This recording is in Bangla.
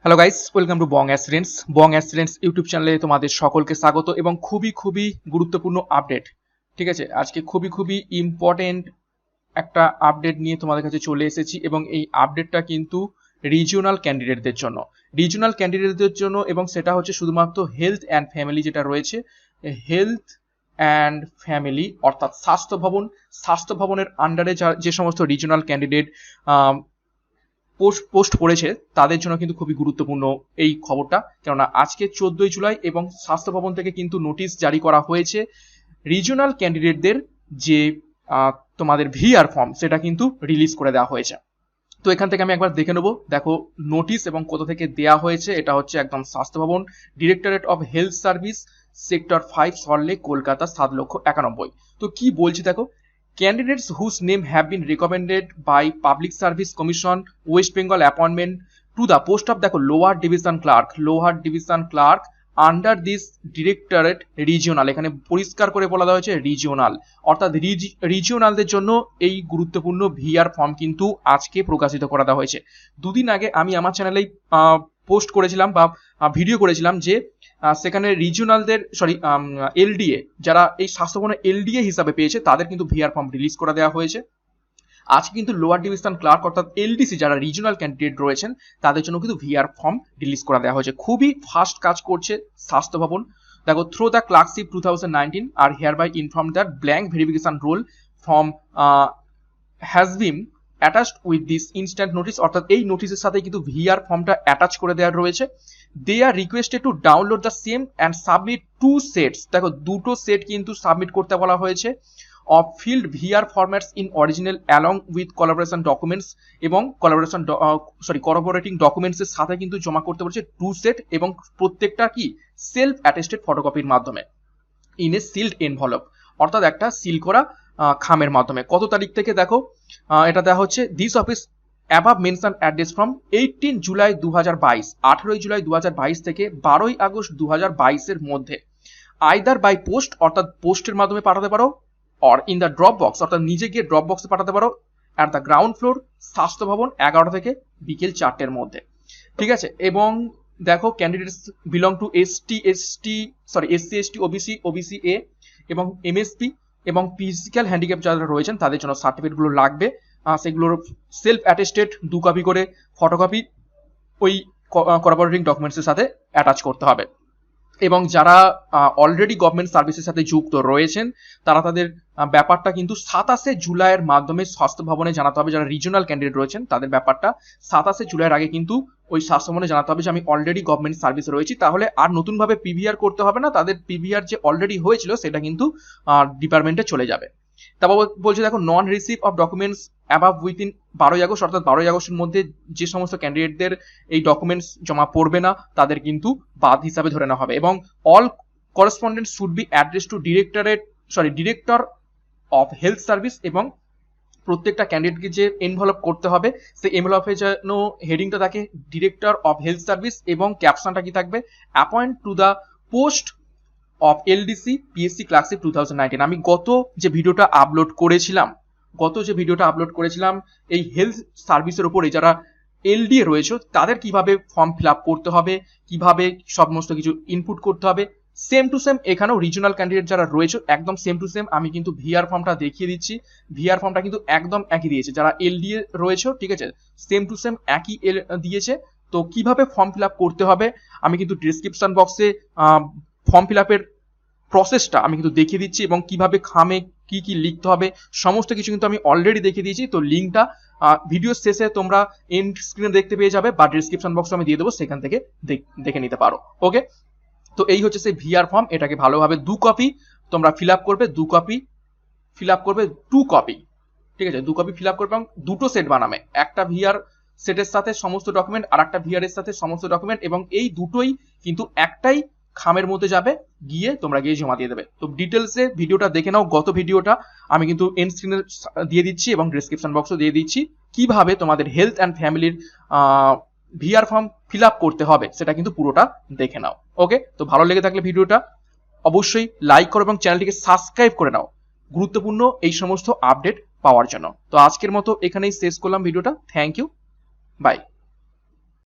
Hello guys, welcome to Bong accidents YouTube চ্যানেলে তোমাদের সকলকে স্বাগত এবং খুবই গুরুত্বপূর্ণ আপডেট। ঠিক আছে, আজকে খুবই ইম্পর্টেন্ট একটা আপডেট নিয়ে তোমাদের কাছে চলে এসেছি এবং এই আপডেটটা কিন্তু রিজিওনাল ক্যান্ডিডেটদের জন্য এবং সেটা হচ্ছে শুধুমাত্র হেলথ অ্যান্ড ফ্যামিলি যেটা রয়েছে, হেলথ অ্যান্ড ফ্যামিলি অর্থাৎ স্বাস্থ্য ভবনের আন্ডারে যে সমস্ত রিজিওনাল ক্যান্ডিডেট পোস্ট করেছে তাদের জন্য কিন্তু খুবই গুরুত্বপূর্ণ এই খবরটা। কেননা আজকে 14ই জুলাই এবং স্বাস্থ্য ভবন থেকে কিন্তু নোটিশ জারি করা হয়েছে রিজিওনাল ক্যান্ডিডেটদের যে তোমাদের ভিআর ফর্ম সেটা কিন্তু রিলিজ করে দেওয়া হয়েছে। তো এখান থেকে আমি একবার দেখে নেবো, দেখো নোটিশ এবং কোথা থেকে দেওয়া হয়েছে। এটা হচ্ছে একদম স্বাস্থ্য ভবন, directorate of health service, sector 5, Salt Lake, Kolkata, 7,91,000। তো কি বলছি দেখো, candidates whose name have been recommended by Public Service Commission West Bengal appointment to the post of দেখো lower division clerk under this directorate regional, এখানে পরিষ্কার করে বলা দেওয়া হয়েছে রিজিওনাল, অর্থাৎ রিজিওনালদের জন্য এই গুরুত্বপূর্ণ ভিআর ফর্ম কিন্তু আজকে প্রকাশিত করা দেওয়া হয়েছে। দুদিন আগে আমি আমার চ্যানেলেই পোস্ট করেছিলাম বা ভিডিও করেছিলাম যে সেখানে রিজিওনালদের এলডিএ যারা এই স্বাস্থ্যভবনে এলডিএ হিসাবে পেয়েছে তাদের কিন্তু ভিআর ফর্ম রিলিজ করে দেওয়া হয়েছে। আজকে কিন্তু লোয়ার ডিভিশন ক্লার্ক অর্থাৎ এলডিসি যারা রিজিওনাল ক্যান্ডিডেট রয়েছেন তাদের জন্য কিন্তু ভিআর ফর্ম রিলিজ করে দেওয়া হয়েছে। খুবই ফাস্ট কাজ করছে স্বাস্থ্য ভবন। দেখো, থ্রু দ্য ক্লার্কশিপ 2019 আর hereby inform that blank verification roll form has been attached with this instant notice, অর্থাৎ এই নোটিসের সাথে কিন্তু ভিআর ফর্মটা অ্যাটাচ করে দেওয়া রয়েছে। They are requested to download the same and submit 2 sets, দেখো দুটো সেট কিন্তু সাবমিট করতে বলা হয়েছে, of field VR formats in original along with collaboration documents এবং করবোরেটিং ডকুমেন্টসের সাথে কিন্তু জমা করতে বলেছে 2 সেট এবং প্রত্যেকটা কি সেলফ অ্যাটেস্টেড ফটোকপির মাধ্যমে ইন এ সিল্ড এনভেলপ, অর্থাৎ একটা সিল করা খামের মাধ্যমে। কত তারিখ থেকে দেখো এটা দেওয়া হচ্ছে, this office above mention address from 18 July 2022, 18 July 2022 থেকে 12 আগস্ট 2022 এর মধ্যে, আইদার বাই পোস্ট অর্থাৎ পোস্টের মাধ্যমে পাঠাতে পারো, or in the drop box অর্থাৎ নিজে গিয়ে ড্রপ বক্সে পাঠাতে পারো অ্যাট দ্য গ্রাউন্ড ফ্লোর, স্বাস্থ্য ভবন, 11টা থেকে বিকেল 4টের মধ্যে। ঠিক আছে, এবং দেখো candidates belong to SC ST OBC A এবং MSP এবং ফিজিক্যাল হ্যান্ডিক্যাপ যারা রয়েছেন তাদের জন্য সার্টিফিকেটগুলো লাগবে, সেগুলোর সেলফ অ্যাটেস্টেড 2 কপি করে ফটোকপি ওই করবোরেটিং ডকুমেন্টসের সাথে অ্যাটাচ করতে হবে। এবং যারা অলরেডি গভর্নমেন্ট সার্ভিসের সাথে যুক্ত রয়েছেন তারা তাদের ব্যাপারটা কিন্তু 27শে জুলাইয়ের মাধ্যমে স্বাস্থ্য ভবনে জানাতে হবে। যারা রিজিওনাল ক্যান্ডিডেট রয়েছেন তাদের ব্যাপারটা 27শে জুলাইয়ের আগে কিন্তু ওই স্বাস্থ্য ভবনে জানাতে হবে যে আমি অলরেডি গভর্নমেন্ট সার্ভিসে রয়েছি, তাহলে আর নতুনভাবে পিভিআর করতে হবে না, তাদের পিভিআর যে অলরেডি হয়েছিল সেটা কিন্তু ডিপার্টমেন্টে চলে যাবে। তারপর বলছে দেখো, non receive of documents above within 12 August, অর্থাৎ 12 আগস্টের মধ্যে যে সমস্ত ক্যান্ডিডেটদের এই ডকুমেন্টস জমা পড়বে না তাদের কিন্তু বাদ হিসাবে ধরে নেওয়া হবে। এবং all correspondent should be address to director of health service, এবং প্রত্যেকটা ক্যান্ডিডেটকে যে এনভেলপ করতে হবে সেই এনভেলপে যেন হেডিংটা থাকে ডিরেক্টর অফ হেলথ সার্ভিস এবং ক্যাপশনটা কি থাকবে, appoint to the post of LDC PSC clerkship 2019। আমি গত যে ভিডিওটা আপলোড করেছিলাম এই হেলথ সার্ভিসের উপরে যারা LDA রয়েছে তাদের কিভাবে ফর্ম ফিল আপ করতে হবে, কিভাবে সমস্ত কিছু ইনপুট করতে হবে, সেম টু সেম এখানেও রিজিওনাল ক্যান্ডিডেট যারা রয়েছে একদম সেম টু সেম আমি কিন্তু ভিআর ফর্মটা দেখিয়ে দিচ্ছি। ভিআর ফর্মটা কিন্তু একদম একই দিয়েছে, যারা LDA রয়েছে ঠিক আছে সেম টু সেম একই দিয়েছে। তো কিভাবে ফর্ম ফিল আপ করতে হবে আমি কিন্তু ডিসক্রিপশন বক্সে ফর্ম ফিল আপের প্রসেসটা আমি কিন্তু দেখিয়ে দিচ্ছি এবং কিভাবে খামে কি কি লিখতে হবে সমস্ত কিছু কিন্তু আমি অলরেডি দেখিয়ে দিয়েছি। তো লিঙ্কটা ভিডিওর শেষে তোমরা এন্ড স্ক্রিনে দেখতে পেয়ে যাবে বা ডিসক্রিপশন বক্সে আমি দিয়ে দেবো, সেখান থেকে দেখে নিতে পারো। ওকে, তো এই হচ্ছে সেই ভিআর ফর্ম, এটাকে ভালোভাবে 2 কপি তোমরা ফিল আপ করবে, 2 কপি ঠিক আছে, 2 কপি ফিল আপ করবে এবং 2টো সেট বানাবে, একটা ভিআর সেটের সাথে সমস্ত ডকুমেন্ট আর একটা ভিআর এর সাথে সমস্ত ডকুমেন্ট, এবং এই দুটোই কিন্তু একটাই খামের মধ্যে যাবে, গিয়ে তোমরা গিয়ে জমা দিয়ে দেবে। তো ডিটেলসে ভিডিওটা দেখে নাও, গত ভিডিওটা আমি কিন্তু এন্ড স্ক্রিনে দিয়ে দিচ্ছি এবং ডিসক্রিপশন বক্সও দিয়ে দিচ্ছি কিভাবে তোমাদের হেলথ অ্যান্ড ফ্যামিলির ভিআর ফর্ম ফিল আপ করতে হবে সেটা কিন্তু পুরোটা দেখে নাও। ওকে, তো ভালো লেগে থাকলে ভিডিওটা অবশ্যই লাইক করো এবং চ্যানেলটিকে সাবস্ক্রাইব করে নাও গুরুত্বপূর্ণ এই সমস্ত আপডেট পাওয়ার জন্য। তো আজকের মতো এখানেই শেষ করলাম ভিডিওটা। Thank you, by.